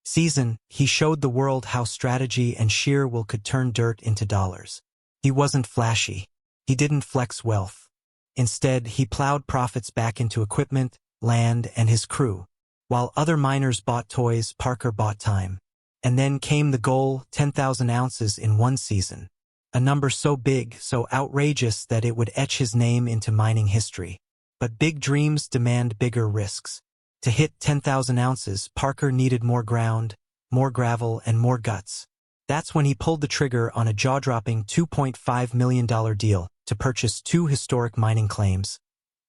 season, he showed the world how strategy and sheer will could turn dirt into dollars. He wasn't flashy. He didn't flex wealth. Instead, he plowed profits back into equipment, land, and his crew. While other miners bought toys, Parker bought time. And then came the goal, 10,000 ounces in one season. A number so big, so outrageous that it would etch his name into mining history. But big dreams demand bigger risks. To hit 10,000 ounces, Parker needed more ground, more gravel, and more guts. That's when he pulled the trigger on a jaw-dropping $2.5 million deal to purchase two historic mining claims,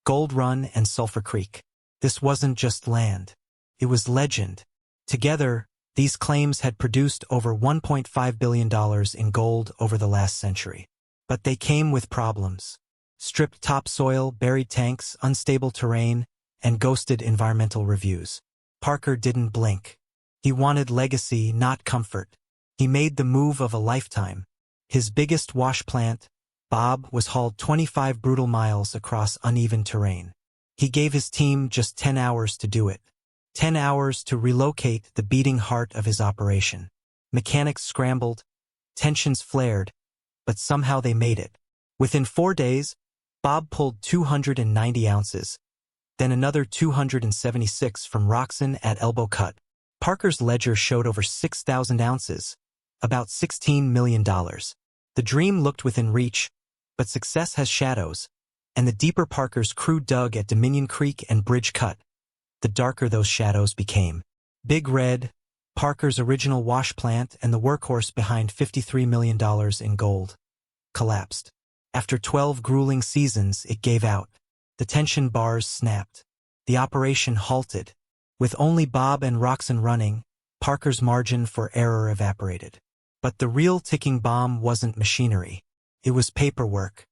Gold Run and Sulphur Creek. This wasn't just land. It was legend. Together, these claims had produced over $1.5 billion in gold over the last century. But they came with problems. Stripped topsoil, buried tanks, unstable terrain, and ghosted environmental reviews. Parker didn't blink. He wanted legacy, not comfort. He made the move of a lifetime. His biggest wash plant, Bob, was hauled 25 brutal miles across uneven terrain. He gave his team just 10 hours to do it. 10 hours to relocate the beating heart of his operation. Mechanics scrambled, tensions flared, but somehow they made it. Within 4 days, Bob pulled 290 ounces, then another 276 from Roxon at Elbow Cut. Parker's ledger showed over 6,000 ounces, about $16 million. The dream looked within reach, but success has shadows, and the deeper Parker's crew dug at Dominion Creek and Bridge Cut, the darker those shadows became. Big Red, Parker's original wash plant and the workhorse behind $53 million in gold, collapsed. After 12 grueling seasons, it gave out. The tension bars snapped. The operation halted. With only Bob and Roxon running, Parker's margin for error evaporated. But the real ticking bomb wasn't machinery. It was paperwork.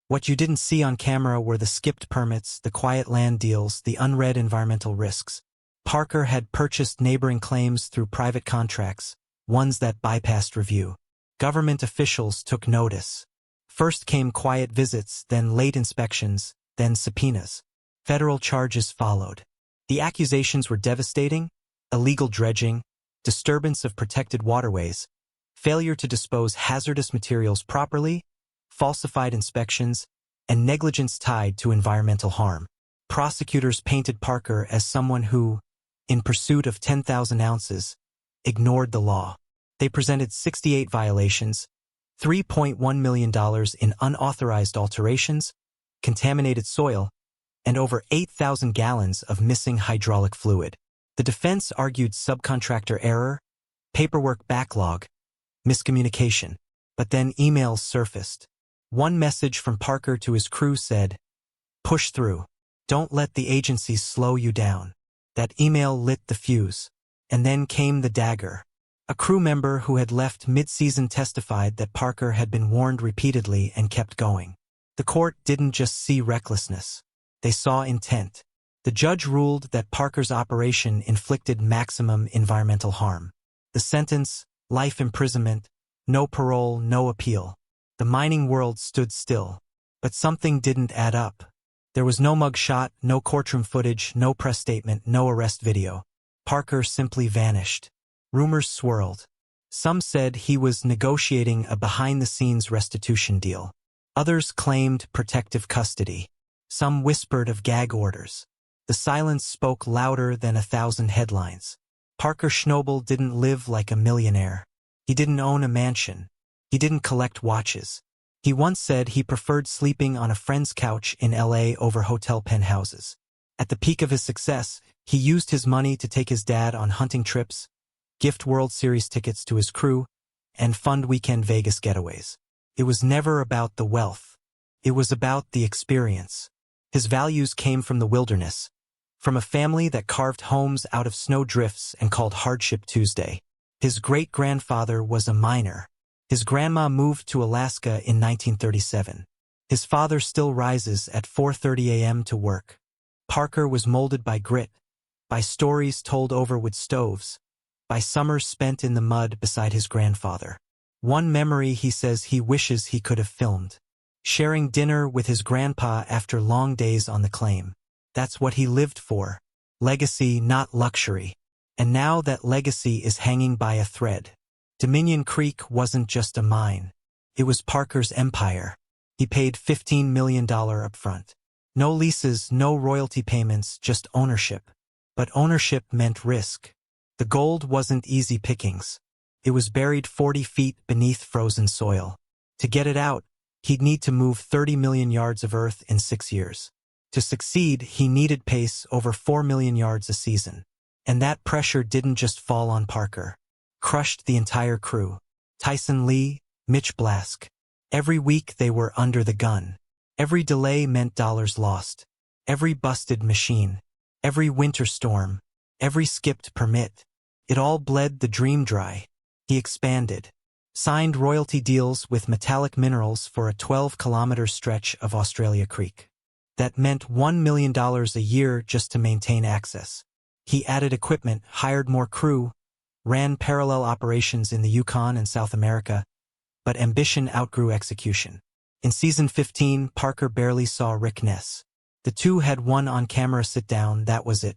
What you didn't see on camera were the skipped permits, the quiet land deals, the unread environmental risks. Parker had purchased neighboring claims through private contracts, ones that bypassed review. Government officials took notice. First came quiet visits, then late inspections, then subpoenas. Federal charges followed. The accusations were devastating: illegal dredging, disturbance of protected waterways, failure to dispose hazardous materials properly, falsified inspections, and negligence tied to environmental harm. Prosecutors painted Parker as someone who, in pursuit of 10,000 ounces, ignored the law. They presented 68 violations, $3.1 million in unauthorized alterations, contaminated soil, and over 8,000 gallons of missing hydraulic fluid. The defense argued subcontractor error, paperwork backlog, miscommunication. But then emails surfaced. One message from Parker to his crew said, "Push through. Don't let the agencies slow you down." That email lit the fuse. And then came the dagger. A crew member who had left mid-season testified that Parker had been warned repeatedly and kept going. The court didn't just see recklessness. They saw intent. The judge ruled that Parker's operation inflicted maximum environmental harm. The sentence, life imprisonment, no parole, no appeal. The mining world stood still. But something didn't add up. There was no mugshot, no courtroom footage, no press statement, no arrest video. Parker simply vanished. Rumors swirled. Some said he was negotiating a behind-the-scenes restitution deal. Others claimed protective custody. Some whispered of gag orders. The silence spoke louder than 1,000 headlines. Parker Schnabel didn't live like a millionaire. He didn't own a mansion. He didn't collect watches. He once said he preferred sleeping on a friend's couch in LA over hotel penthouses. At the peak of his success, he used his money to take his dad on hunting trips, gift World Series tickets to his crew, and fund weekend Vegas getaways. It was never about the wealth. It was about the experience. His values came from the wilderness, from a family that carved homes out of snow drifts and called Hardship Tuesday. His great-grandfather was a miner. His grandma moved to Alaska in 1937. His father still rises at 4:30 a.m. to work. Parker was molded by grit, by stories told over wood stoves, by summers spent in the mud beside his grandfather. One memory he says he wishes he could have filmed: sharing dinner with his grandpa after long days on the claim. That's what he lived for. Legacy, not luxury. And now that legacy is hanging by a thread. Dominion Creek wasn't just a mine. It was Parker's empire. He paid $15 million upfront. No leases, no royalty payments, just ownership. But ownership meant risk. The gold wasn't easy pickings. It was buried 40 feet beneath frozen soil. To get it out, he'd need to move 30 million yards of earth in 6 years. To succeed, he needed pace over 4 million yards a season. And that pressure didn't just fall on Parker. Crushed the entire crew. Tyson Lee, Mitch Blask. Every week they were under the gun. Every delay meant dollars lost. Every busted machine. Every winter storm. Every skipped permit. It all bled the dream dry. He expanded. Signed royalty deals with metallic minerals for a 12-kilometer stretch of Australia Creek. That meant $1 million a year just to maintain access. He added equipment, hired more crew, ran parallel operations in the Yukon and South America, but ambition outgrew execution. In season 15, Parker barely saw Rick Ness. The two had one on-camera sit-down, that was it.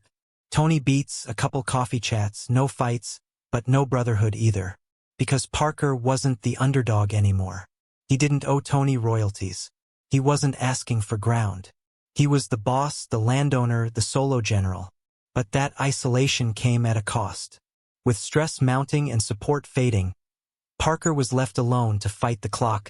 Tony beats, a couple coffee chats, no fights, but no brotherhood either. Because Parker wasn't the underdog anymore. He didn't owe Tony royalties. He wasn't asking for ground. He was the boss, the landowner, the solo general. But that isolation came at a cost. With stress mounting and support fading, Parker was left alone to fight the clock,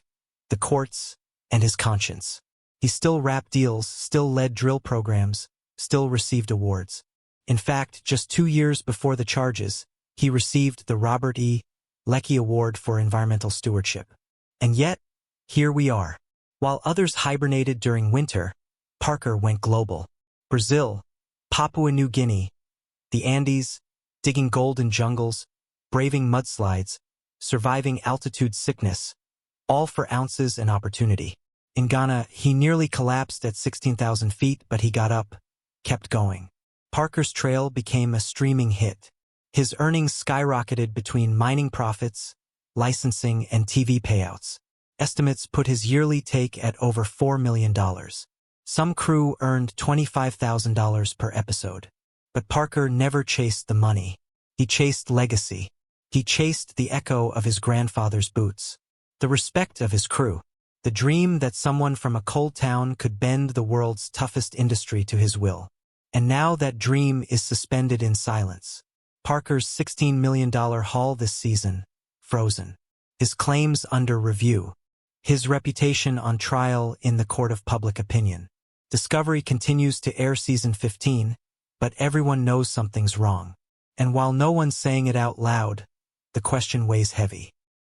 the courts, and his conscience. He still wrapped deals, still led drill programs, still received awards. In fact, just 2 years before the charges, he received the Robert E. Leckie Award for Environmental Stewardship. And yet, here we are. While others hibernated during winter, Parker went global. Brazil, Papua New Guinea, the Andes, digging gold in jungles, braving mudslides, surviving altitude sickness, all for ounces and opportunity. In Ghana, he nearly collapsed at 16,000 feet, but he got up, kept going. Parker's trail became a streaming hit. His earnings skyrocketed between mining profits, licensing, and TV payouts. Estimates put his yearly take at over $4 million. Some crew earned $25,000 per episode. But Parker never chased the money. He chased legacy. He chased the echo of his grandfather's boots. The respect of his crew. The dream that someone from a coal town could bend the world's toughest industry to his will. And now that dream is suspended in silence. Parker's $16 million haul this season, frozen. His claims under review. His reputation on trial in the court of public opinion. Discovery continues to air season 15, but everyone knows something's wrong. And while no one's saying it out loud, the question weighs heavy.